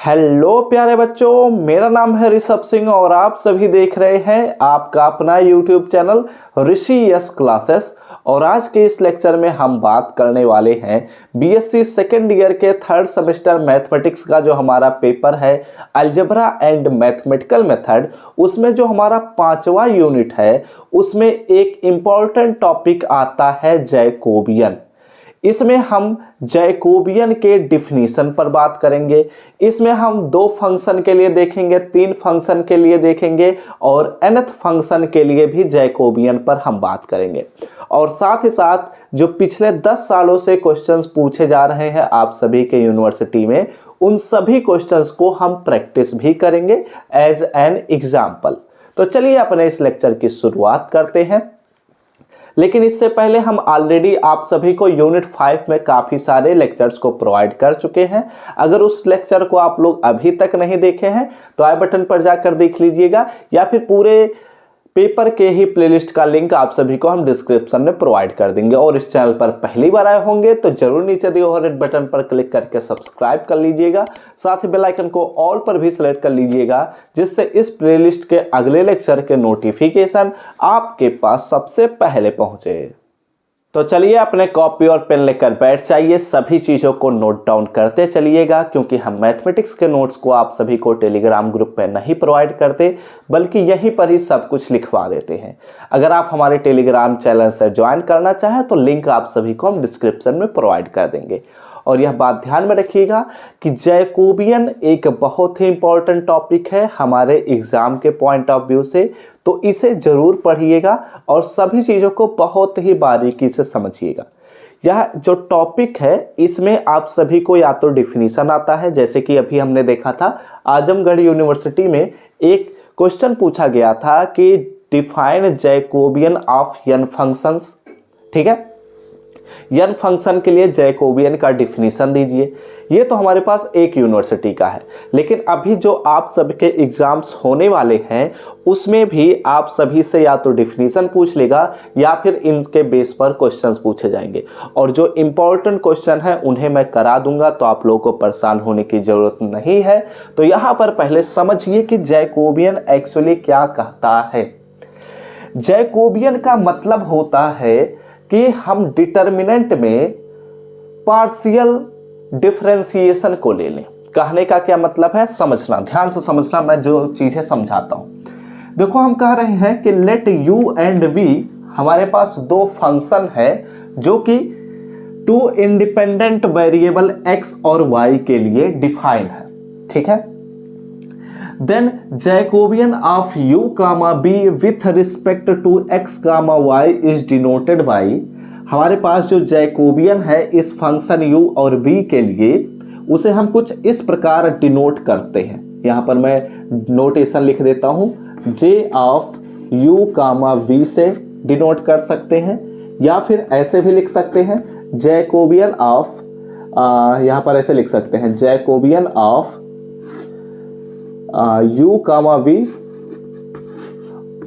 Hello प्यारे बच्चों, मेरा नाम है ऋषभ सिंह और आप सभी देख रहे हैं आपका अपना यूट्यूब चैनल ऋषि यस क्लासेस। और आज के इस लेक्चर में हम बात करने वाले हैं बीएससी सेकेंड ईयर के थर्ड सेमेस्टर मैथमेटिक्स का जो हमारा पेपर है अलजेब्रा एंड मैथमेटिकल मेथड, उसमें जो हमारा 5वां यूनिट है उसमें एक इम्पॉर्टेंट टॉपिक आता है जैकोबियन। इसमें हम जैकोबियन के डिफिनीशन पर बात करेंगे। इसमें हम 2 फंक्शन के लिए देखेंगे, 3 फंक्शन के लिए देखेंगे और nth फंक्शन के लिए भी जैकोबियन पर हम बात करेंगे। और साथ ही साथ जो पिछले 10 सालों से क्वेश्चंस पूछे जा रहे हैं आप सभी के यूनिवर्सिटी में, उन सभी क्वेश्चंस को हम प्रैक्टिस भी करेंगे एज एन एग्जाम्पल। तो चलिए अपने इस लेक्चर की शुरुआत करते हैं। लेकिन इससे पहले हम ऑलरेडी आप सभी को यूनिट 5 में काफ़ी सारे लेक्चर्स को प्रोवाइड कर चुके हैं। अगर उस लेक्चर को आप लोग अभी तक नहीं देखे हैं तो आई बटन पर जाकर देख लीजिएगा, या फिर पूरे पेपर के ही प्लेलिस्ट का लिंक आप सभी को हम डिस्क्रिप्शन में प्रोवाइड कर देंगे। और इस चैनल पर पहली बार आए होंगे तो जरूर नीचे दिए हुए रेड बटन पर क्लिक करके सब्सक्राइब कर लीजिएगा। साथ ही बेल आइकन को ऑल पर भी सेलेक्ट कर लीजिएगा, जिससे इस प्लेलिस्ट के अगले लेक्चर के नोटिफिकेशन आपके पास सबसे पहले पहुंचे। तो चलिए अपने कॉपी और पेन लेकर बैठ जाइए, सभी चीज़ों को नोट डाउन करते चलिएगा, क्योंकि हम मैथमेटिक्स के नोट्स को आप सभी को टेलीग्राम ग्रुप में नहीं प्रोवाइड करते बल्कि यहीं पर ही सब कुछ लिखवा देते हैं। अगर आप हमारे टेलीग्राम चैनल से ज्वाइन करना चाहें तो लिंक आप सभी को हम डिस्क्रिप्शन में प्रोवाइड कर देंगे। और यह बात ध्यान में रखिएगा कि जैकोबियन एक बहुत ही इंपॉर्टेंट टॉपिक है हमारे एग्जाम के पॉइंट ऑफ व्यू से, तो इसे जरूर पढ़िएगा और सभी चीज़ों को बहुत ही बारीकी से समझिएगा। यह जो टॉपिक है इसमें आप सभी को या तो डिफिनीशन आता है, जैसे कि अभी हमने देखा था आजमगढ़ यूनिवर्सिटी में एक क्वेश्चन पूछा गया था कि define Jacobian of n functions. ठीक है, n फंक्शन के लिए जैकोबियन का डिफिनीशन दीजिए। ये तो हमारे पास एक यूनिवर्सिटी का है, लेकिन अभी जो आप सबके एग्जाम्स होने वाले हैं उसमें भी आप सभी से या तो डिफिनीशन पूछ लेगा या फिर इनके बेस पर क्वेश्चंस पूछे जाएंगे। और जो इम्पोर्टेंट क्वेश्चन है उन्हें मैं करा दूंगा, तो आप लोगों को परेशान होने की जरूरत नहीं है। तो यहाँ पर पहले समझिए कि जैकोबियन एक्चुअली क्या कहता है। जैकोबियन का मतलब होता है कि हम डिटर्मिनेंट में पार्शियल डिफरेंशिएशन को ले लें। कहने का क्या मतलब है, समझना, ध्यान से समझना, मैं जो चीजें समझाता हूं। देखो, हम कह रहे हैं कि लेट u एंड v, हमारे पास 2 फंक्शन है जो कि 2 इंडिपेंडेंट वेरिएबल x और y के लिए डिफाइन है। ठीक है, then Jacobian of u comma b with respect to x comma y is denoted by, हमारे पास जो जैकोबियन है इस फंक्शन u और v के लिए उसे हम कुछ इस प्रकार डिनोट करते हैं। यहाँ पर मैं नोटेशन लिख देता हूँ, j of u comma v से डिनोट कर सकते हैं, या फिर ऐसे भी लिख सकते हैं जैकोबियन ऑफ, यहाँ पर ऐसे लिख सकते हैं Jacobian of u comma v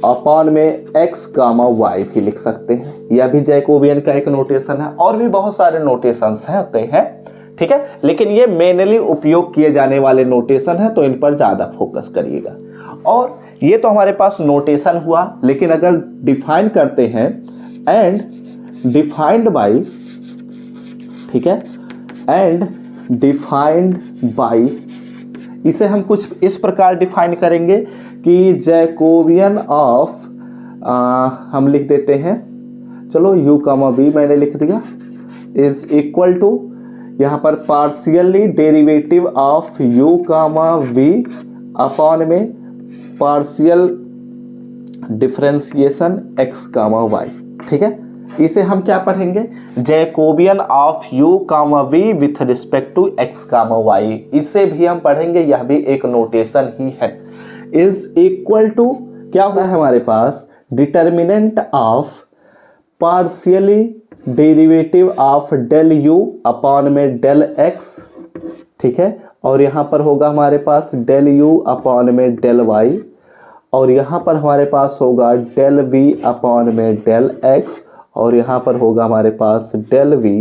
upon में x कामा y भी लिख सकते हैं। यह भी जैकोबियन का एक नोटेशन है, और भी बहुत सारे नोटेशंस होते हैं। ठीक है, लेकिन ये मेनली उपयोग किए जाने वाले नोटेशन है, तो इन पर ज़्यादा फोकस करिएगा। और ये तो हमारे पास नोटेशन हुआ, लेकिन अगर डिफाइन करते हैं एंड डिफाइंड बाई, ठीक है, एंड डिफाइंड बाई, इसे हम कुछ इस प्रकार डिफाइन करेंगे कि जैकोबियन ऑफ, हम लिख देते हैं, चलो u कामा v मैंने लिख दिया, इज इक्वल टू यहाँ पर partially derivative of u comma v upon में partial differentiation x comma y। ठीक है, इसे हम क्या पढ़ेंगे, Jacobian of u comma v with respect to x comma y, इसे भी हम पढ़ेंगे, यह भी एक नोटेशन ही है। इज इक्वल टू क्या होता है हमारे पास, determinant of partially derivative of del u upon में डेल x। ठीक है, और यहाँ पर होगा हमारे पास डेल u अपॉन में डेल y, और यहाँ पर हमारे पास होगा डेल v अपॉन में डेल x, और यहाँ पर होगा हमारे पास डेल v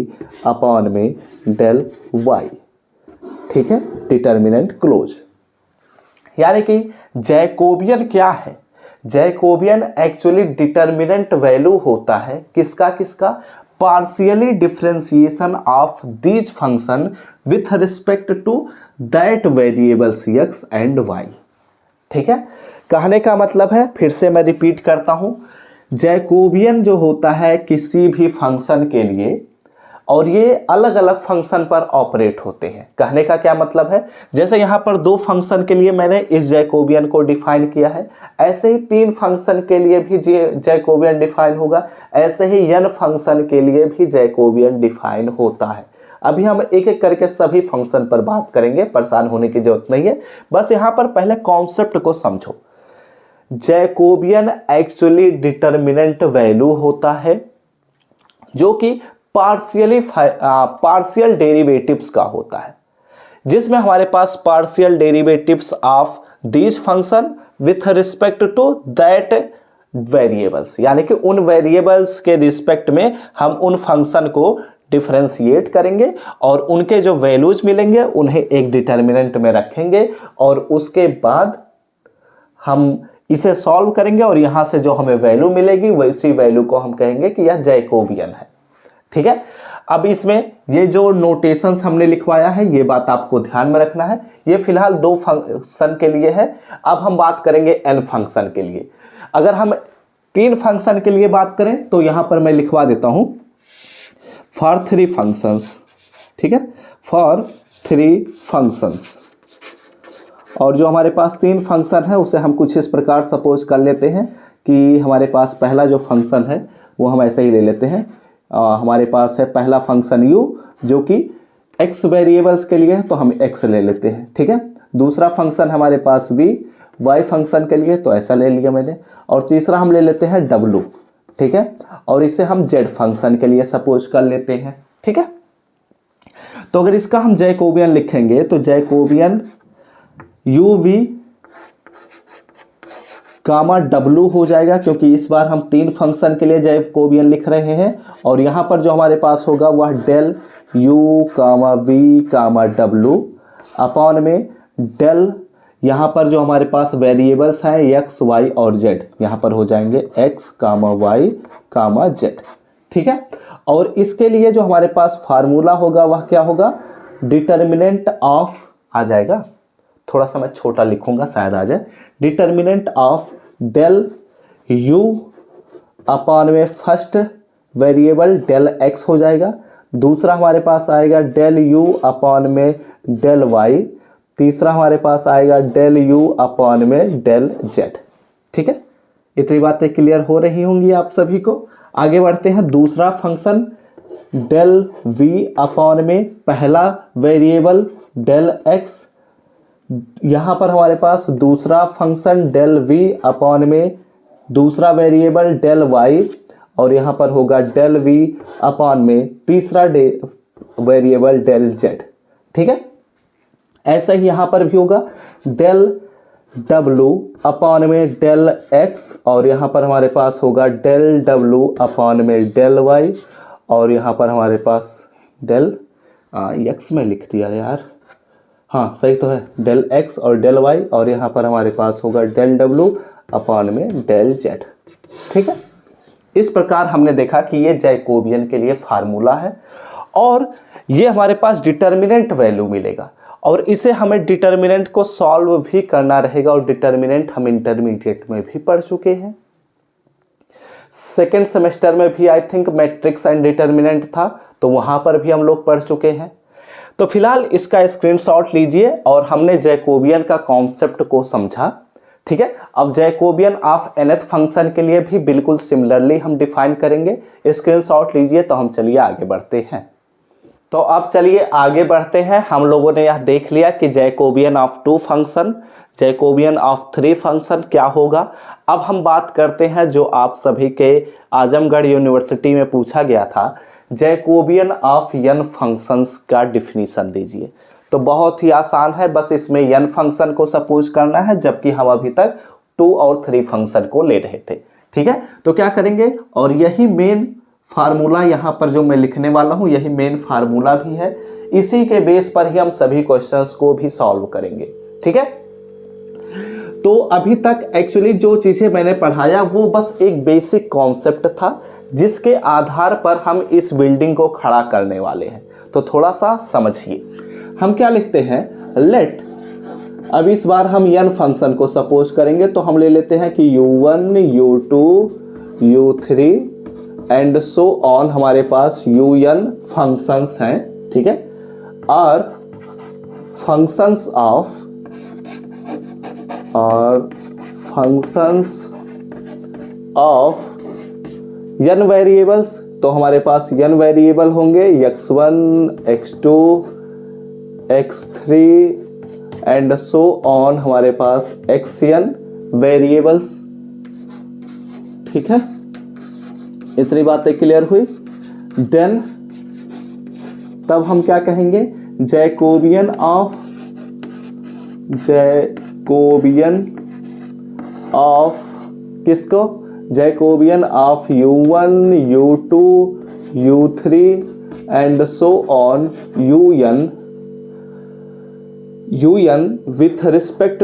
अपॉन में डेल y। ठीक है, डिटर्मिनेंट क्लोज। यानी कि जैकोबियन क्या है? जैकोबियन एक्चुअली डिटर्मिनेंट वैल्यू होता है किसका किसका? Partially differentiation of these function with respect to that variables x and y। ठीक है, कहने का मतलब है, फिर से मैं रिपीट करता हूं, जैकोबियन जो होता है किसी भी फंक्शन के लिए, और ये अलग अलग फंक्शन पर ऑपरेट होते हैं। कहने का क्या मतलब है, जैसे यहाँ पर दो फंक्शन के लिए मैंने इस जैकोबियन को डिफाइन किया है, ऐसे ही तीन फंक्शन के लिए भी जैकोबियन डिफाइन होगा, ऐसे ही n फंक्शन के लिए भी जैकोबियन डिफाइन होता है। अभी हम एक एक करके सभी फंक्शन पर बात करेंगे, परेशान होने की जरूरत नहीं है, बस यहाँ पर पहले कॉन्सेप्ट को समझो। जैकोबियन एक्चुअली डिटर्मिनेंट वैल्यू होता है जो कि पार्शियल डेरिवेटिव्स का होता है, जिसमें हमारे पास partial derivatives of this function with respect to that variables, यानी कि उन वेरिएबल्स के रिस्पेक्ट में हम उन फंक्शन को डिफरेंशिएट करेंगे और उनके जो वैल्यूज मिलेंगे उन्हें एक डिटर्मिनेंट में रखेंगे और उसके बाद हम इसे सॉल्व करेंगे और यहां से जो हमें वैल्यू मिलेगी वैसी वैल्यू को हम कहेंगे कि यह जैकोबियन है। ठीक है, अब इसमें ये जो नोटेशंस हमने लिखवाया है ये बात आपको ध्यान में रखना है। ये फिलहाल दो फंक्शन के लिए है, अब हम बात करेंगे n फंक्शन के लिए। अगर हम तीन फंक्शन के लिए बात करें तो यहां पर मैं लिखवा देता हूं फॉर थ्री फंक्शंस। ठीक है, फॉर थ्री फंक्शंस, और जो हमारे पास तीन फंक्शन है उसे हम कुछ इस प्रकार सपोज कर लेते हैं कि हमारे पास पहला जो फंक्शन है वो हम ऐसे ही ले लेते हैं। हमारे पास है पहला फंक्शन u जो कि x वेरिएबल्स के लिए है तो हम x ले लेते हैं। ठीक है, दूसरा फंक्शन हमारे पास v y फंक्शन के लिए तो ऐसा ले लिया मैंने, और तीसरा हम ले लेते हैं w। ठीक है, और इसे हम z फंक्शन के लिए सपोज कर लेते हैं। ठीक है, तो अगर इसका हम जैकोबियन लिखेंगे तो जैकोबियन uv कामा w हो जाएगा, क्योंकि इस बार हम तीन फंक्शन के लिए जैकोबियन लिख रहे हैं, और यहाँ पर जो हमारे पास होगा वह डेल u कामा v कामा w अपॉन में डेल, यहाँ पर जो हमारे पास वेरिएबल्स हैं x y और z, यहाँ पर हो जाएंगे x कामा y कामा z। ठीक है, और इसके लिए जो हमारे पास फार्मूला होगा वह क्या होगा? डिटर्मिनेंट ऑफ आ जाएगा, थोड़ा सा मैं छोटा लिखूंगा शायद आ जाए, determinant of del u upon में फर्स्ट वेरिएबल डेल x हो जाएगा, दूसरा हमारे पास आएगा डेल u अपॉन में डेल y, तीसरा हमारे पास आएगा डेल u अपॉन में डेल z। ठीक है, इतनी बातें क्लियर हो रही होंगी आप सभी को। आगे बढ़ते हैं, दूसरा फंक्शन डेल v अपॉन में पहला वेरिएबल डेल x, यहाँ पर हमारे पास दूसरा फंक्शन डेल v अपॉन में दूसरा वेरिएबल डेल y, और यहाँ पर होगा डेल v अपॉन में तीसरा वेरिएबल डेल z। ठीक है, ऐसा ही यहाँ पर भी होगा डेल w अपॉन में डेल x, और यहाँ पर हमारे पास होगा डेल w अपॉन में डेल y, और यहाँ पर हमारे पास डेल x में लिख दिया यार, हाँ सही तो है, डेल x और डेल y, और यहाँ पर हमारे पास होगा डेल w अपॉन में डेल z। ठीक है, इस प्रकार हमने देखा कि ये जैकोबियन के लिए फार्मूला है, और ये हमारे पास डिटर्मिनेंट वैल्यू मिलेगा, और इसे हमें डिटर्मिनेंट को सॉल्व भी करना रहेगा, और डिटर्मिनेंट हम इंटरमीडिएट में भी पढ़ चुके हैं। सेकेंड सेमेस्टर में भी I think matrix and determinant था, तो वहां पर भी हम लोग पढ़ चुके हैं। तो फिलहाल इसका स्क्रीनशॉट लीजिए, और हमने जैकोबियन का कॉन्सेप्ट को समझा। ठीक है, अब जैकोबियन ऑफ nth फंक्शन के लिए भी बिल्कुल सिमिलरली हम डिफाइन करेंगे। स्क्रीनशॉट लीजिए, तो हम चलिए आगे बढ़ते हैं। तो अब चलिए आगे बढ़ते हैं। हम लोगों ने यह देख लिया कि Jacobian of two function, Jacobian of three function क्या होगा। अब हम बात करते हैं जो आप सभी के आजमगढ़ यूनिवर्सिटी में पूछा गया था, जैकोबियन ऑफ n फंक्शंस का डिफिनीशन दीजिए। तो बहुत ही आसान है, बस इसमें n फंक्शन को सपोज करना है, जबकि हम अभी तक 2 और 3 फंक्शन को ले रहे थे। ठीक है, तो क्या करेंगे, और यही मेन फार्मूला यहाँ पर जो मैं लिखने वाला हूँ, यही मेन फार्मूला भी है। इसी के बेस पर ही हम सभी क्वेश्चंस को भी सॉल्व करेंगे। ठीक है, तो अभी तक एक्चुअली जो चीजें मैंने पढ़ाया वो बस एक बेसिक कॉन्सेप्ट था, जिसके आधार पर हम इस बिल्डिंग को खड़ा करने वाले हैं। तो थोड़ा सा समझिए, हम क्या लिखते हैं, लेट, अब इस बार हम n फंक्शन को सपोज करेंगे, तो हम ले लेते हैं कि u1 u2 u3 and so on, हमारे पास un फंक्शंस हैं। ठीक है, और फंक्शंस ऑफ n वेरिएबल्स, तो हमारे पास n वेरिएबल होंगे x1 x2 x3 and so on, हमारे पास xn वेरिएबल्स। ठीक है, इतनी बातें क्लियर हुई। देन तब हम क्या कहेंगे, जैकोबियन ऑफ किसको, Jacobian of u1 u2 u3 and so on un with respect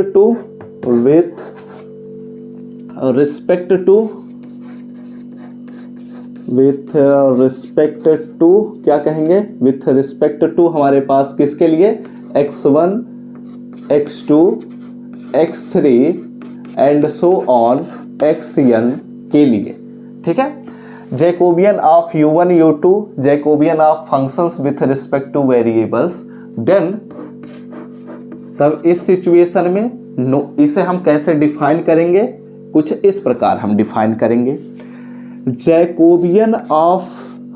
to क्या कहेंगे, with respect to हमारे पास किसके लिए, x1 x2 x3 and so on xn के लिए। ठीक है, Jacobian of u1 u2, Jacobian of functions with respect to variables. Then तब इस सिचुएशन में इसे हम कैसे डिफाइन करेंगे, कुछ इस प्रकार हम डिफाइन करेंगे। जैकोबियन ऑफ,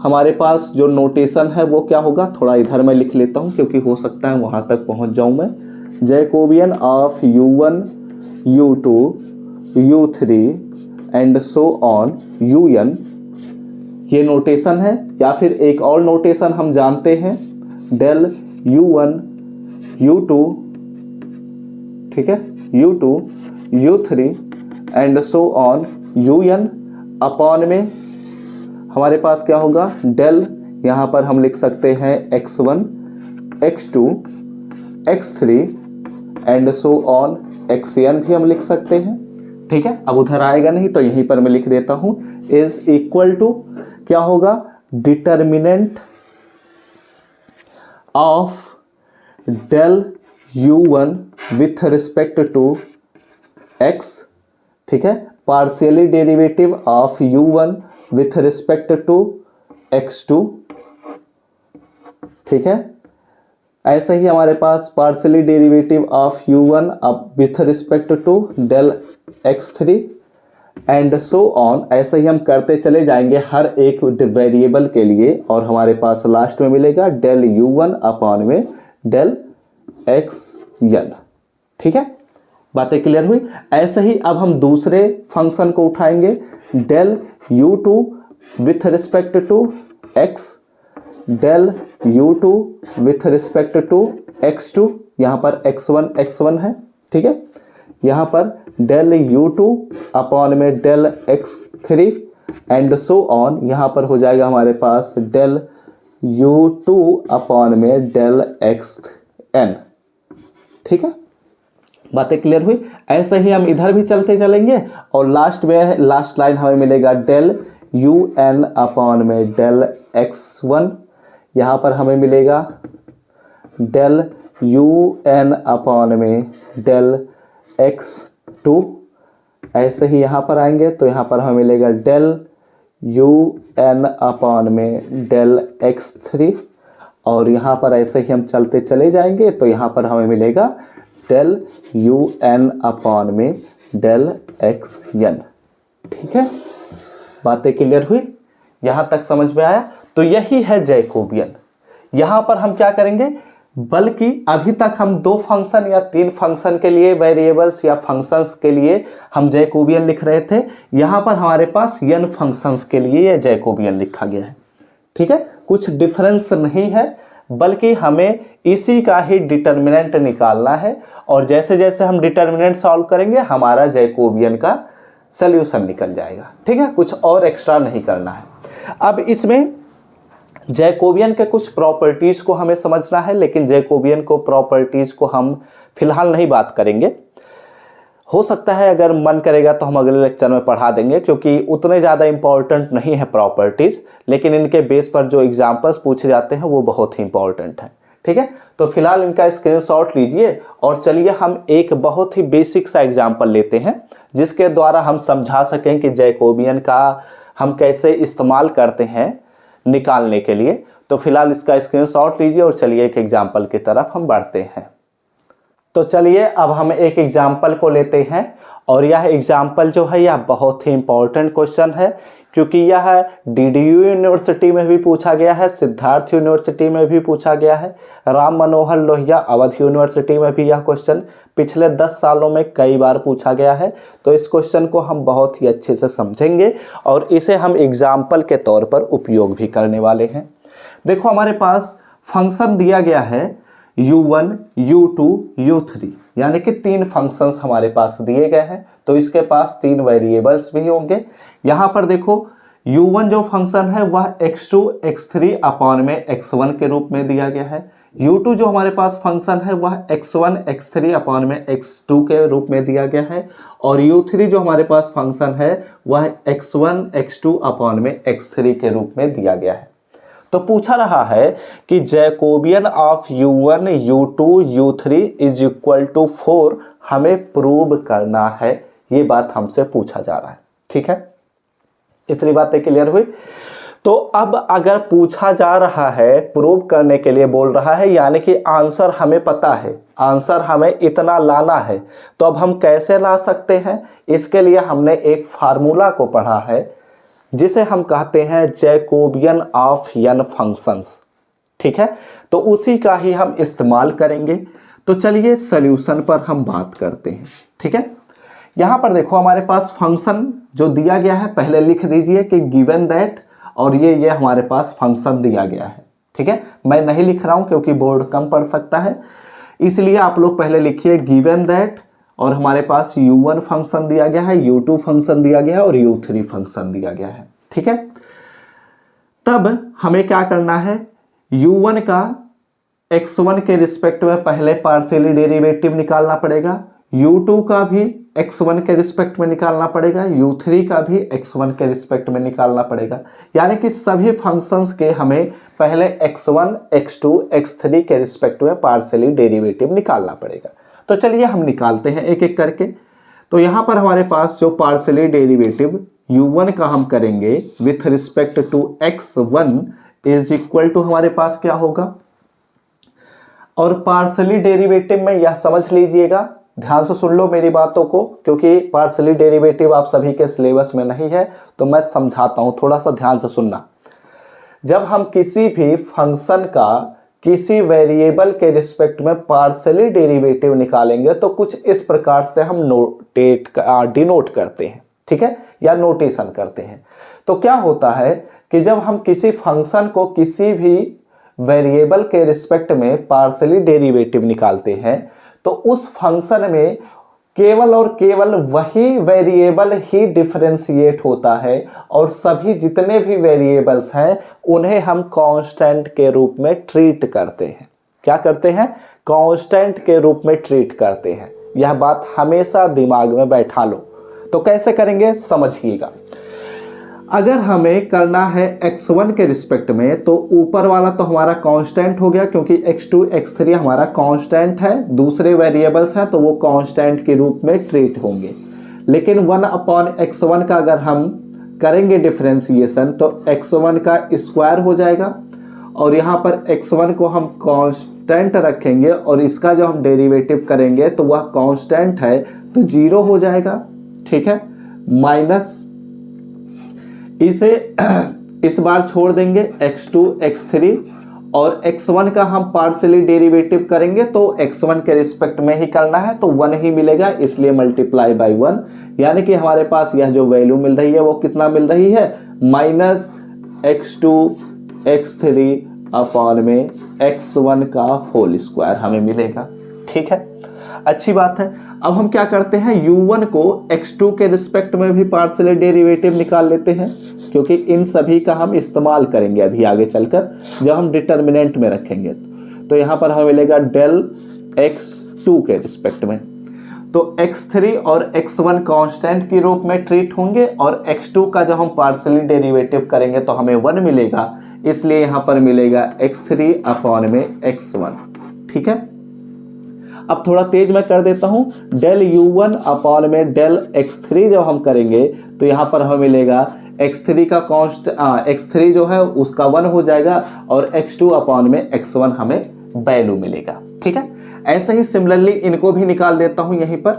हमारे पास जो नोटेशन है वो क्या होगा, थोड़ा इधर मैं लिख लेता हूँ क्योंकि हो सकता है वहां तक पहुंच जाऊं मैं। Jacobian of u1 u2 u3 and so on un, ये नोटेशन है। या फिर एक और नोटेशन हम जानते हैं, डेल u1 u2, ठीक है, u2 u3 and so on un upon में हमारे पास क्या होगा, डेल, यहाँ पर हम लिख सकते हैं x1 x2 x3 and so on xn भी हम लिख सकते हैं। ठीक है, अब उधर आएगा नहीं तो यहीं पर मैं लिख देता हूं, इज इक्वल टू क्या होगा, determinant of del u1 with respect to x। ठीक है, partially derivative of u1 with respect to x2। ठीक है, ऐसे ही हमारे पास पार्शियली डेरिवेटिव ऑफ u1 अब with respect to del x3 and so on. ऐसे ही हम करते चले जाएंगे हर एक वेरिएबल के लिए, और हमारे पास लास्ट में मिलेगा डेल u1 अपॉन में डेल xn। ठीक है, बातें क्लियर हुई। ऐसे ही अब हम दूसरे फंक्शन को उठाएंगे, del u2 with respect to x, del u2 with respect to x2, यहाँ पर x1 है। ठीक है, यहाँ पर डेल u2 अपॉन में del x3 and so on, यहाँ पर हो जाएगा हमारे पास डेल u2 अपॉन में डेल xn। ठीक है, बातें क्लियर हुई। ऐसे ही हम इधर भी चलते चलेंगे, और लास्ट में लास्ट लाइन हमें मिलेगा डेल un अपॉन में डेल x1, यहाँ पर हमें मिलेगा डेल un अपॉन में डेल x2। ऐसे ही यहाँ पर आएंगे तो यहाँ पर हमें मिलेगा डेल un अपॉन में डेल x3, और यहाँ पर ऐसे ही हम चलते चले जाएंगे तो यहाँ पर हमें मिलेगा डेल un अपॉन में डेल xn। ठीक है, बातें क्लियर हुई, यहाँ तक समझ में आया। तो यही है जैकोबियन। यहाँ पर हम क्या करेंगे, बल्कि अभी तक हम 2 फंक्शन या 3 फंक्शन के लिए, वेरिएबल्स या फंक्शंस के लिए हम जैकोबियन लिख रहे थे। यहाँ पर हमारे पास n फंक्शंस के लिए ये जैकोबियन लिखा गया है। ठीक है, कुछ डिफरेंस नहीं है, बल्कि हमें इसी का ही डिटर्मिनेंट निकालना है, और जैसे जैसे हम डिटर्मिनेंट सॉल्व करेंगे हमारा जैकोबियन का सॉल्यूशन निकल जाएगा। ठीक है, कुछ और एक्स्ट्रा नहीं करना है। अब इसमें जैकोबियन के कुछ प्रॉपर्टीज़ को हमें समझना है, लेकिन जैकोबियन को प्रॉपर्टीज़ को हम फिलहाल नहीं बात करेंगे। हो सकता है अगर मन करेगा तो हम अगले लेक्चर में पढ़ा देंगे, क्योंकि उतने ज़्यादा इंपॉर्टेंट नहीं है प्रॉपर्टीज़, लेकिन इनके बेस पर जो एग्जाम्पल्स पूछे जाते हैं वो बहुत ही इंपॉर्टेंट हैं। ठीक है, तो फिलहाल इनका स्क्रीनशॉट लीजिए और चलिए हम एक बहुत ही बेसिक सा एग्जाम्पल लेते हैं जिसके द्वारा हम समझा सकें कि जैकोबियन का हम कैसे इस्तेमाल करते हैं निकालने के लिए। तो फिलहाल इसका स्क्रीनशॉट लीजिए और चलिए एक एग्जाम्पल की तरफ हम बढ़ते हैं। तो चलिए अब हम एक एग्जाम्पल को लेते हैं और यह एग्जाम्पल जो है यह बहुत ही इंपॉर्टेंट क्वेश्चन है, क्योंकि यह डीडीयू यूनिवर्सिटी में भी पूछा गया है, सिद्धार्थ यूनिवर्सिटी में भी पूछा गया है, राम मनोहर लोहिया अवध यूनिवर्सिटी में भी यह क्वेश्चन पिछले 10 सालों में कई बार पूछा गया है। तो इस क्वेश्चन को हम बहुत ही अच्छे से समझेंगे और इसे हम एग्जाम्पल के तौर पर उपयोग भी करने वाले हैं। देखो हमारे पास फंक्शन दिया गया है u1, u2, u3, यानी कि 3 फंक्शंस हमारे पास दिए गए हैं। तो इसके पास 3 वेरिएबल्स भी होंगे। यहाँ पर देखो u1 जो फंक्शन है वह x2 x3 अपॉन में x1 के रूप में दिया गया है। u2 जो हमारे पास फंक्शन है वह x1 x3 अपॉन में x2 के रूप में दिया गया है। और u3 जो हमारे पास फंक्शन है वह x1 x2 अपॉन में x3 के रूप में दिया गया है। तो पूछा रहा है कि Jacobian of u1 u2 u3 is equal to 4 हमें प्रूव करना है। ये बात हमसे पूछा जा रहा है। ठीक है, इतनी बातें क्लियर हुई। तो अब अगर पूछा जा रहा है, प्रूव करने के लिए बोल रहा है, यानी कि आंसर हमें पता है, आंसर हमें इतना लाना है। तो अब हम कैसे ला सकते हैं? इसके लिए हमने एक फार्मूला को पढ़ा है जिसे हम कहते हैं जैकोबियन ऑफ n फंक्शंस। ठीक है, तो उसी का ही हम इस्तेमाल करेंगे। तो चलिए सॉल्यूशन पर हम बात करते हैं। ठीक है, यहाँ पर देखो हमारे पास फंक्शन जो दिया गया है, पहले लिख दीजिए कि गिवन दैट, और ये हमारे पास फंक्शन दिया गया है। ठीक है, मैं नहीं लिख रहा हूँ क्योंकि बोर्ड कम पढ़ सकता है, इसलिए आप लोग पहले लिखिए गिवन दैट, और हमारे पास u1 फंक्शन दिया गया है, u2 फंक्शन दिया गया है और u3 फंक्शन दिया गया है। ठीक है, तब हमें क्या करना है, u1 का x1 के रिस्पेक्ट में पहले पार्शियली डेरिवेटिव निकालना पड़ेगा, u2 का भी x1 के रिस्पेक्ट में निकालना पड़ेगा, u3 का भी x1 के रिस्पेक्ट में निकालना पड़ेगा। यानी कि सभी फंक्शंस के हमें पहले x1 x2 x3 के रिस्पेक्ट में पार्शियली डेरिवेटिव निकालना पड़ेगा। तो चलिए हम निकालते हैं एक एक करके। तो यहाँ पर हमारे पास जो पार्शियली डेरिवेटिव u1 का हम करेंगे with respect to x1 is equal to हमारे पास क्या होगा, और पार्शियली डेरिवेटिव में यह समझ लीजिएगा, ध्यान से सुन लो मेरी बातों को, क्योंकि पार्शियली डेरिवेटिव आप सभी के सिलेबस में नहीं है, तो मैं समझाता हूँ, थोड़ा सा ध्यान से सुनना। जब हम किसी भी फंक्शन का किसी वेरिएबल के रिस्पेक्ट में पार्शियली डेरिवेटिव निकालेंगे तो कुछ इस प्रकार से हम डिनोट करते हैं। ठीक है, या नोटेशन करते हैं। तो क्या होता है कि जब हम किसी फंक्शन को किसी भी वेरिएबल के रिस्पेक्ट में पार्शियली डेरिवेटिव निकालते हैं तो उस फंक्शन में केवल और केवल वही वेरिएबल ही डिफरेंशिएट होता है, और सभी जितने भी वेरिएबल्स हैं उन्हें हम कांस्टेंट के रूप में ट्रीट करते हैं। क्या करते हैं? कांस्टेंट के रूप में ट्रीट करते हैं। यह बात हमेशा दिमाग में बैठा लो। तो कैसे करेंगे समझिएगा। अगर हमें करना है x1 के रिस्पेक्ट में, तो ऊपर वाला तो हमारा कांस्टेंट हो गया, क्योंकि x2 x3 हमारा कांस्टेंट है, दूसरे वेरिएबल्स हैं तो वो कांस्टेंट के रूप में ट्रीट होंगे। लेकिन 1/x1 का अगर हम करेंगे डिफरेंशिएशन तो x1 का स्क्वायर हो जाएगा, और यहाँ पर x1 को हम कांस्टेंट रखेंगे और इसका जो हम डेरिवेटिव करेंगे तो वह कांस्टेंट है तो 0 हो जाएगा। ठीक है, माइनस इसे इस बार छोड़ देंगे x2 x3, और x1 का हम पार्शियली डेरिवेटिव करेंगे तो x1 के रिस्पेक्ट में ही करना है तो 1 ही मिलेगा, इसलिए मल्टीप्लाई बाई 1। यानी कि हमारे पास यह जो वैल्यू मिल रही है वो कितना मिल रही है, माइनस x2 x3 अपॉन में x1 का होल स्क्वायर हमें मिलेगा। ठीक है, अच्छी बात है। अब हम क्या करते हैं, u1 को x2 के रिस्पेक्ट में भी पार्शियली डेरिवेटिव निकाल लेते हैं। क्योंकि इन सभी का हम इस्तेमाल करेंगे अभी आगे चलकर जब हम डिटर्मिनेंट में रखेंगे। तो यहाँ पर हमें मिलेगा डेल x2 के रिस्पेक्ट में, तो x3 और x1 कांस्टेंट के रूप में ट्रीट होंगे और x2 का जब हम पार्शियली डेरिवेटिव करेंगे तो हमें 1 मिलेगा, इसलिए यहाँ पर मिलेगा x3 अपॉन में x1। ठीक है, अब थोड़ा तेज मैं कर देता हूँ, डेल u1 अपॉन में डेल x3 जब हम करेंगे तो यहाँ पर हमें मिलेगा x3 का x3 जो है उसका 1 हो जाएगा और x2 अपॉन में x1 हमें वैल्यू मिलेगा। ठीक है, ऐसे ही सिमिलरली इनको भी निकाल देता हूं, यहीं पर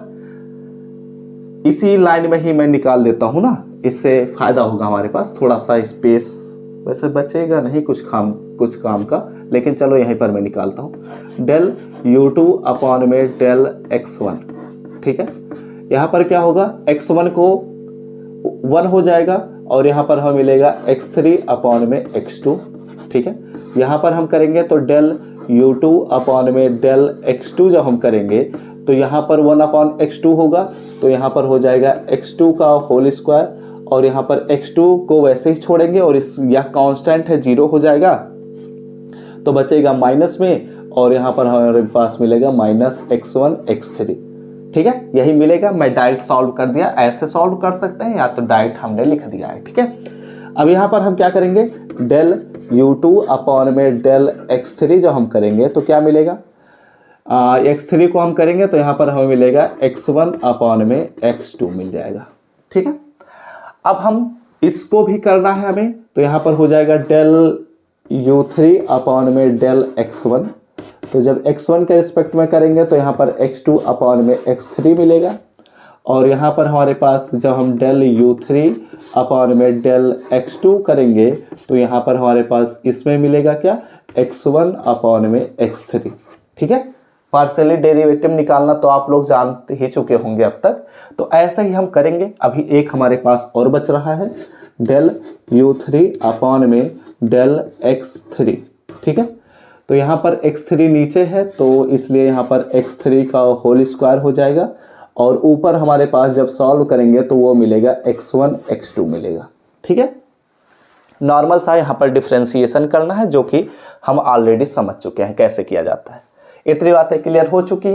इसी लाइन में ही मैं निकाल देता हूं ना, इससे फायदा होगा, हमारे पास थोड़ा सा स्पेस वैसे बचेगा नहीं कुछ काम का, लेकिन चलो यहीं पर मैं निकालता हूं डेल u2 अपॉन में डेल x1। ठीक है, यहाँ पर क्या होगा, x1 को 1 हो जाएगा और यहाँ पर हमें मिलेगा x3 अपॉन में x2। ठीक है, यहाँ पर हम करेंगे तो डेल u2 अपॉन में डेल x2 जब हम करेंगे तो यहाँ पर 1 अपॉन x2 होगा, तो यहाँ पर हो जाएगा x2 का होल स्क्वायर और यहाँ पर x2 को वैसे ही छोड़ेंगे और इस यह कांस्टेंट है 0 हो जाएगा, तो बचेगा माइनस में और यहाँ पर हमारे पास मिलेगा माइनस x1 x3। ठीक है, यही मिलेगा। मैं डायरेक्ट सॉल्व कर दिया, ऐसे सॉल्व कर सकते हैं या तो डायरेक्ट हमने लिख दिया है। ठीक है, अब यहाँ पर हम क्या करेंगे, डेल u2 अपॉन में डेल x3 जो हम करेंगे तो क्या मिलेगा, x3 को हम करेंगे तो यहाँ पर हमें मिलेगा x1 अपॉन में x2 मिल जाएगा। ठीक है, अब हम इसको भी करना है हमें, तो यहाँ पर हो जाएगा डेल u3 अपॉन में डेल x1, तो जब x1 के रिस्पेक्ट में करेंगे तो यहाँ पर x2 अपॉन में x3 मिलेगा और यहाँ पर हमारे पास जब हम डेल u3 अपॉन में डेल x2 करेंगे तो यहाँ पर हमारे पास इसमें मिलेगा क्या, x1 अपॉन में x3। ठीक है, पार्शियली डेरिवेटिव निकालना तो आप लोग जान ही चुके होंगे अब तक, तो ऐसा ही हम करेंगे। अभी एक हमारे पास और बच रहा है, डेल u3 अपॉन में डेल x3। ठीक है, तो यहाँ पर x3 नीचे है तो इसलिए यहाँ पर x3 का होल स्क्वायर हो जाएगा और ऊपर हमारे पास जब सॉल्व करेंगे तो वो मिलेगा x1 x2 मिलेगा। ठीक है, नॉर्मल सा यहाँ पर डिफरेंशिएशन करना है जो कि हम ऑलरेडी समझ चुके हैं कैसे किया जाता है। इतनी बातें क्लियर हो चुकी,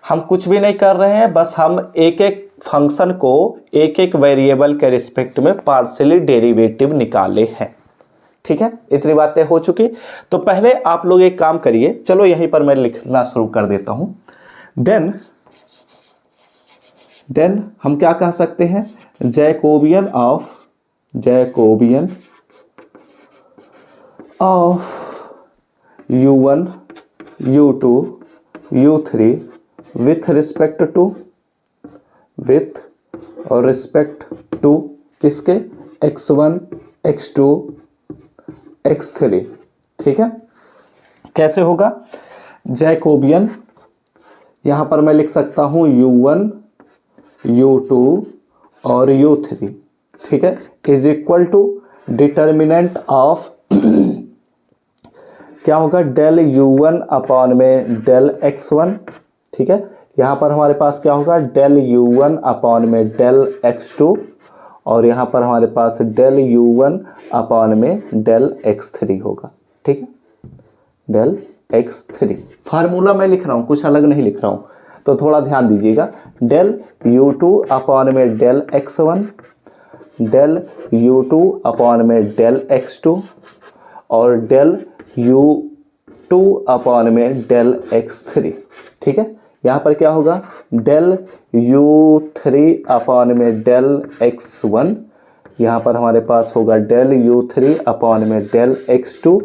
हम कुछ भी नहीं कर रहे हैं, बस हम एक एक फंक्शन को एक एक वेरिएबल के रिस्पेक्ट में पार्शियली डेरिवेटिव निकाले हैं। ठीक है, इतनी बातें हो चुकी। तो पहले आप लोग एक काम करिए, चलो यहीं पर मैं लिखना शुरू कर देता हूं। देन हम क्या कह सकते हैं, Jacobian of u1 u2 u3 with respect to किसके, x1 x2 x3। ठीक है, कैसे होगा, जैकोबियन यहां पर मैं लिख सकता हूं u1 u2 और u3। ठीक है, is equal to determinant of क्या होगा, डेल u1 अपॉन में डेल x1। ठीक है, यहाँ पर हमारे पास क्या होगा, डेल u1 अपॉन में डेल x2 और यहाँ पर हमारे पास डेल u1 अपॉन में डेल x3 होगा। ठीक है, डेल x3 फार्मूला मैं लिख रहा हूँ, कुछ अलग नहीं लिख रहा हूँ, तो थोड़ा ध्यान दीजिएगा। डेल u2 अपॉन में del x1, del u2 upon में डेल x2 और डेल u2 अपॉन में डेल x3। ठीक है, यहाँ पर क्या होगा, डेल u3 अपॉन में डेल x1, यहाँ पर हमारे पास होगा डेल u3 अपॉन में डेल x2।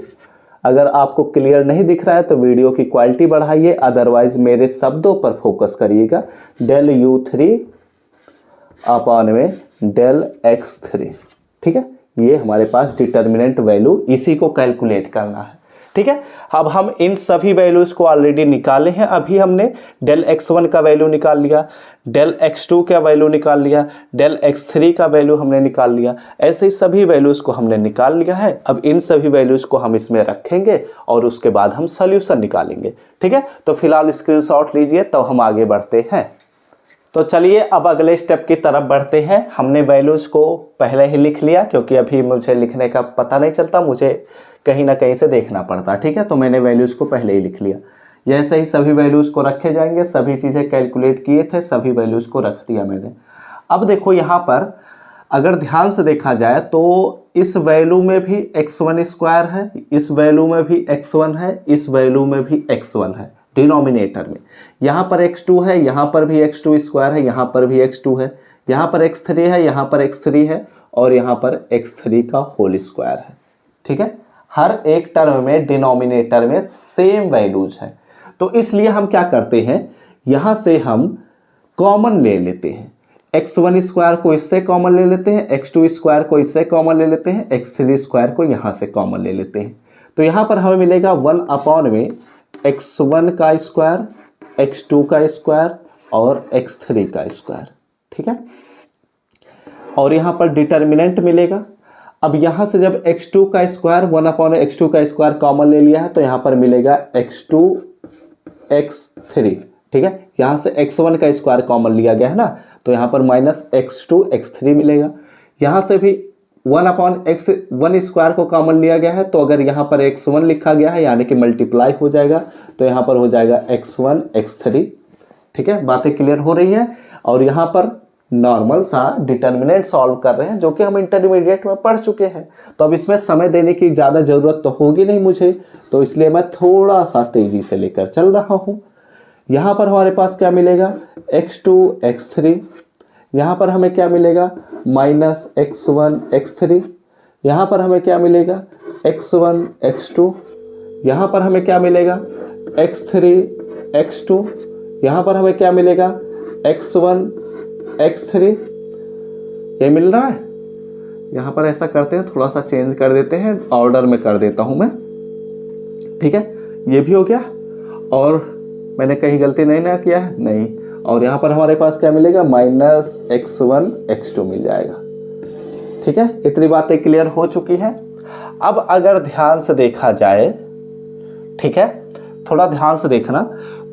अगर आपको क्लियर नहीं दिख रहा है तो वीडियो की क्वालिटी बढ़ाइए, अदरवाइज मेरे शब्दों पर फोकस करिएगा। डेल u3 अपॉन में डेल x3। ठीक है, ये हमारे पास डिटर्मिनेंट वैल्यू, इसी को कैलकुलेट करना है। ठीक है, अब हम इन सभी वैल्यूज को ऑलरेडी निकाले हैं। अभी हमने डेल x1 का वैल्यू निकाल लिया, डेल x2 का वैल्यू निकाल लिया, डेल x3 का वैल्यू हमने निकाल लिया, ऐसे ही सभी वैल्यूज को हमने निकाल लिया है। अब इन सभी वैल्यूज को हम इसमें रखेंगे और उसके बाद हम सोल्यूशन निकालेंगे। ठीक है, तो फिलहाल स्क्रीनशॉट लीजिए, तो हम आगे बढ़ते हैं। तो चलिए अब अगले स्टेप की तरफ बढ़ते हैं। हमने वैल्यूज़ को पहले ही लिख लिया क्योंकि अभी मुझे लिखने का पता नहीं चलता, मुझे कहीं ना कहीं से देखना पड़ता, ठीक है। तो मैंने वैल्यूज़ को पहले ही लिख लिया। जैसे ही सभी वैल्यूज़ को रखे जाएंगे, सभी चीज़ें कैलकुलेट किए थे, सभी वैल्यूज़ को रख दिया मैंने। अब देखो यहाँ पर अगर ध्यान से देखा जाए तो इस वैल्यू में भी x1 स्क्वायर है, इस वैल्यू में भी x1 है, इस वैल्यू में भी x1 है डिनोमिनेटर में। यहाँ पर x2 है, यहाँ पर भी x2 स्क्वायर है, यहाँ पर भी x2 है, यहाँ पर x3 है, यहाँ पर x3 है और यहाँ पर x3 का होल स्क्वायर है, ठीक है। हर एक टर्म में डिनोमिनेटर में सेम वैल्यूज है। तो इसलिए हम क्या करते हैं, यहाँ से हम कॉमन ले लेते हैं। x1 स्क्वायर को इससे कॉमन ले लेते हैं, x2 स्क्वायर को इससे कॉमन ले लेते हैं, x3 स्क्वायर को यहाँ से कॉमन ले लेते हैं। तो यहाँ पर हमें मिलेगा 1 में x1 का स्क्वायर, x2 का स्क्वायर और x3 का स्क्वायर, ठीक है। और यहाँ पर डिटर्मिनेंट मिलेगा। अब यहाँ से जब x2 का स्क्वायर 1/x2 का स्क्वायर कॉमन ले लिया है तो यहाँ पर मिलेगा x2 x3, ठीक है। यहाँ से x1 का स्क्वायर कॉमन लिया गया है ना, तो यहाँ पर -x2 x3 मिलेगा। यहाँ से भी 1/x1 स्क्वायर को कॉमन लिया गया है, तो अगर यहाँ पर x1 लिखा गया है यानी कि मल्टीप्लाई हो जाएगा, तो यहाँ पर हो जाएगा x1 x3, ठीक है। बातें क्लियर हो रही हैं। और यहाँ पर नॉर्मल सा डिटर्मिनेंट सॉल्व कर रहे हैं जो कि हम इंटरमीडिएट में पढ़ चुके हैं। तो अब इसमें समय देने की ज़्यादा ज़रूरत तो होगी नहीं मुझे, तो इसलिए मैं थोड़ा सा तेज़ी से लेकर चल रहा हूँ। यहाँ पर हमारे पास क्या मिलेगा, x2 x3, यहाँ पर हमें क्या मिलेगा -x1 x3, यहाँ पर हमें क्या मिलेगा x1 x2, यहाँ पर हमें क्या मिलेगा x3 x2, यहाँ पर हमें क्या मिलेगा x1 x3, ये मिल रहा है। यहाँ पर ऐसा करते हैं, थोड़ा सा चेंज कर देते हैं, ऑर्डर में कर देता हूँ मैं, ठीक है। ये भी हो गया और मैंने कहीं गलती नहीं ना किया है, नहीं। और यहाँ पर हमारे पास क्या मिलेगा -x1 x2 मिल जाएगा, ठीक है। इतनी बातें क्लियर हो चुकी हैं। अब अगर ध्यान से देखा जाए, ठीक है, थोड़ा ध्यान से देखना,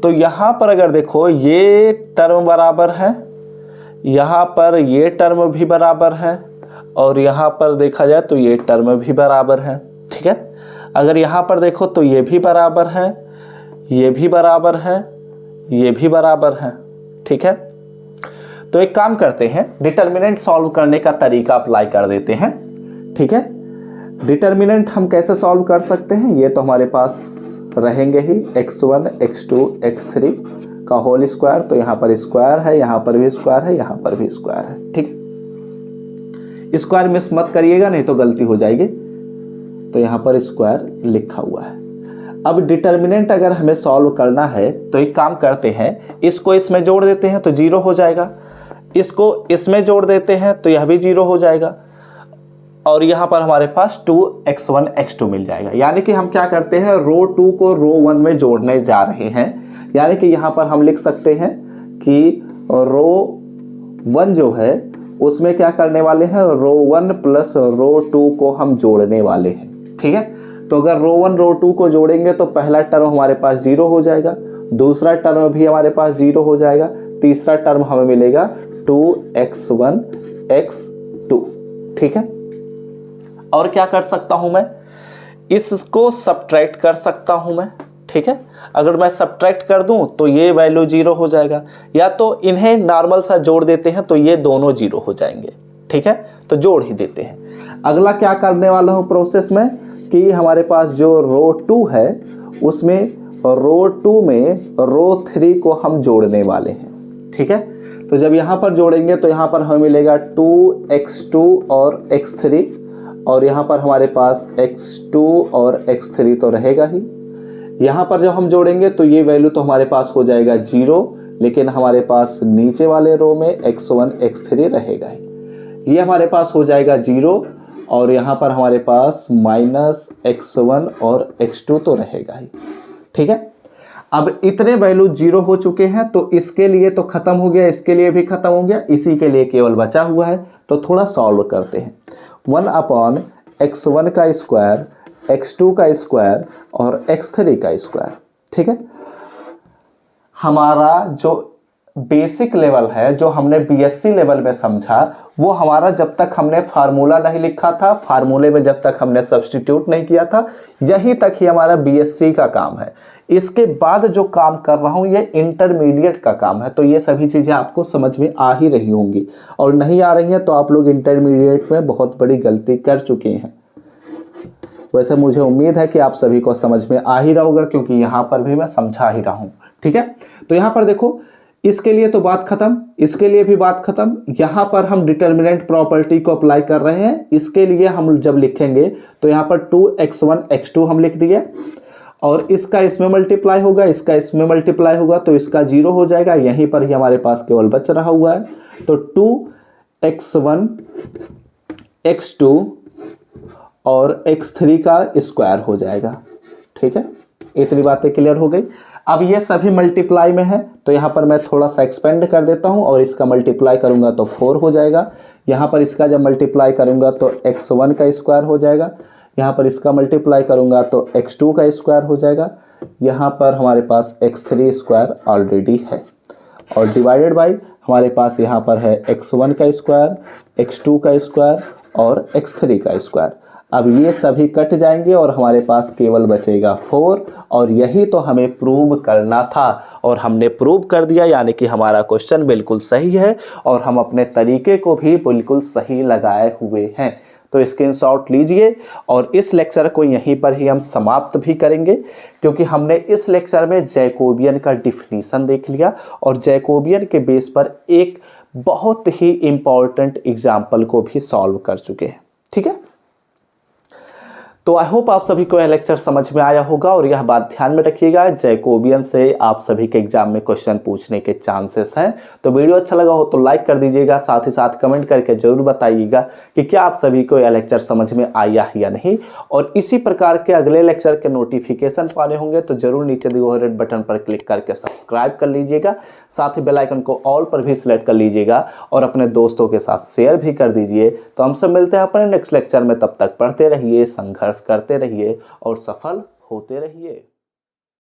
तो यहाँ पर अगर देखो ये टर्म बराबर है, यहाँ पर ये टर्म भी बराबर है और यहाँ पर देखा जाए तो ये टर्म भी बराबर है, ठीक है। अगर यहाँ पर देखो तो ये भी बराबर है, ये भी बराबर है, ये भी बराबर है, ठीक है। तो एक काम करते हैं, डिटर्मिनेंट सॉल्व करने का तरीका अप्लाई कर देते हैं, ठीक है। डिटर्मिनेंट हम कैसे सॉल्व कर सकते हैं, ये तो हमारे पास रहेंगे ही x1 x2 x3 का होल स्क्वायर। तो यहाँ पर स्क्वायर है, यहाँ पर भी स्क्वायर है, यहाँ पर भी स्क्वायर है, ठीक है। स्क्वायर मिस मत करिएगा नहीं तो गलती हो जाएगी। तो यहाँ पर स्क्वायर लिखा हुआ है। अब डिटर्मिनेंट अगर हमें सॉल्व करना है तो एक काम करते हैं, इसको इसमें जोड़ देते हैं तो 0 हो जाएगा, इसको इसमें जोड़ देते हैं तो यह भी 0 हो जाएगा और यहाँ पर हमारे पास 2x1 x2 मिल जाएगा। यानी कि हम क्या करते हैं, रो 2 को रो 1 में जोड़ने जा रहे हैं। यानी कि यहाँ पर हम लिख सकते हैं कि रो 1 जो है उसमें क्या करने वाले हैं, रो 1 प्लस रो 2 को हम जोड़ने वाले हैं, ठीक है। तो अगर रो 1 रो 2 को जोड़ेंगे तो पहला टर्म हमारे पास 0 हो जाएगा, दूसरा टर्म भी हमारे पास 0 हो जाएगा, तीसरा टर्म हमें मिलेगा 2x1 x2, ठीक है। और क्या कर सकता हूं मैं, इसको सब्ट्रैक्ट कर सकता हूं मैं, ठीक है। अगर मैं सब्ट्रैक्ट कर दूं तो ये वैल्यू 0 हो जाएगा, या तो इन्हें नॉर्मल सा जोड़ देते हैं तो ये दोनों 0 हो जाएंगे, ठीक है। तो जोड़ ही देते हैं। अगला क्या करने वाला हूं प्रोसेस में कि हमारे पास जो रो 2 है उसमें रो 2 में रो 3 को हम जोड़ने वाले हैं, ठीक है। तो जब यहाँ पर जोड़ेंगे तो यहाँ पर हमें मिलेगा 2x2 और x3 और यहाँ पर हमारे पास x2 और x3 तो रहेगा ही। यहाँ पर जब हम जोड़ेंगे तो ये वैल्यू तो हमारे पास हो जाएगा 0, लेकिन हमारे पास नीचे वाले रो में x1 x3 रहेगा ही। ये हमारे पास हो जाएगा 0 और यहाँ पर हमारे पास -x1 और x2 तो रहेगा ही, ठीक है। अब इतने वैल्यू 0 हो चुके हैं तो इसके लिए तो खत्म हो गया, इसके लिए भी खत्म हो गया, इसी के लिए केवल बचा हुआ है। तो थोड़ा सॉल्व करते हैं। 1/x1 का स्क्वायर, x2 का स्क्वायर और x3 का स्क्वायर, ठीक है। हमारा जो बेसिक लेवल है जो हमने बीएससी लेवल में समझा, वो हमारा जब तक हमने फार्मूला नहीं लिखा था, फार्मूले में जब तक हमने सब्स्टिट्यूट नहीं किया था, यहीं तक ही हमारा बीएससी का काम है। इसके बाद जो काम कर रहा हूं ये इंटरमीडिएट का काम है। तो ये सभी चीज़ें आपको समझ में आ ही रही होंगी, और नहीं आ रही हैं तो आप लोग इंटरमीडिएट में बहुत बड़ी गलती कर चुके हैं। वैसे मुझे उम्मीद है कि आप सभी को समझ में आ ही रहा होगा, क्योंकि यहाँ पर भी मैं समझा ही रहा हूँ। ठीक है, तो यहाँ पर देखो, इसके लिए तो बात खत्म, इसके लिए भी बात खत्म। यहाँ पर हम डिटर्मिनेंट प्रॉपर्टी को अप्लाई कर रहे हैं। इसके लिए हम जब लिखेंगे तो यहाँ पर 2x1 x2 हम लिख दिए, और इसका इसमें मल्टीप्लाई होगा, इसका इसमें मल्टीप्लाई होगा, तो इसका 0 हो जाएगा। यहीं पर ही हमारे पास केवल बच रहा हुआ है, तो 2x1 x2 और x3 का स्क्वायर हो जाएगा। ठीक है, इतनी बातें क्लियर हो गई। अब ये सभी मल्टीप्लाई में है, तो यहाँ पर मैं थोड़ा सा एक्सपेंड कर देता हूँ, और इसका मल्टीप्लाई करूँगा तो 4 हो जाएगा। यहाँ पर इसका जब मल्टीप्लाई करूँगा तो x1 का स्क्वायर हो जाएगा। यहाँ पर इसका मल्टीप्लाई करूँगा तो x2 का स्क्वायर हो जाएगा। यहाँ पर हमारे पास x3 स्क्वायर ऑलरेडी है, और डिवाइडेड बाई हमारे पास यहाँ पर है x1 का स्क्वायर, x2 का स्क्वायर और x3 का स्क्वायर। अब ये सभी कट जाएंगे और हमारे पास केवल बचेगा 4, और यही तो हमें प्रूव करना था, और हमने प्रूव कर दिया। यानी कि हमारा क्वेश्चन बिल्कुल सही है, और हम अपने तरीके को भी बिल्कुल सही लगाए हुए हैं। तो स्क्रीनशॉट लीजिए, और इस लेक्चर को यहीं पर ही हम समाप्त भी करेंगे, क्योंकि हमने इस लेक्चर में जैकोबियन का डिफिनीशन देख लिया, और जैकोबियन के बेस पर एक बहुत ही इम्पॉर्टेंट एग्जाम्पल को भी सॉल्व कर चुके हैं। ठीक है, तो आई होप आप सभी को यह लेक्चर समझ में आया होगा, और यह बात ध्यान में रखिएगा, जैकोबियन से आप सभी के एग्जाम में क्वेश्चन पूछने के चांसेस हैं। तो वीडियो अच्छा लगा हो तो लाइक कर दीजिएगा, साथ ही साथ कमेंट करके जरूर बताइएगा कि क्या आप सभी को यह लेक्चर समझ में आया या नहीं। और इसी प्रकार के अगले लेक्चर के नोटिफिकेशन पाने होंगे तो जरूर नीचे दिए हुए रेड बटन पर क्लिक करके सब्सक्राइब कर लीजिएगा, साथ ही बेल आइकन को ऑल पर भी सिलेक्ट कर लीजिएगा, और अपने दोस्तों के साथ शेयर भी कर दीजिए। तो हम सब मिलते हैं अपने नेक्स्ट लेक्चर में, तब तक पढ़ते रहिए, संघर्ष करते रहिए और सफल होते रहिए।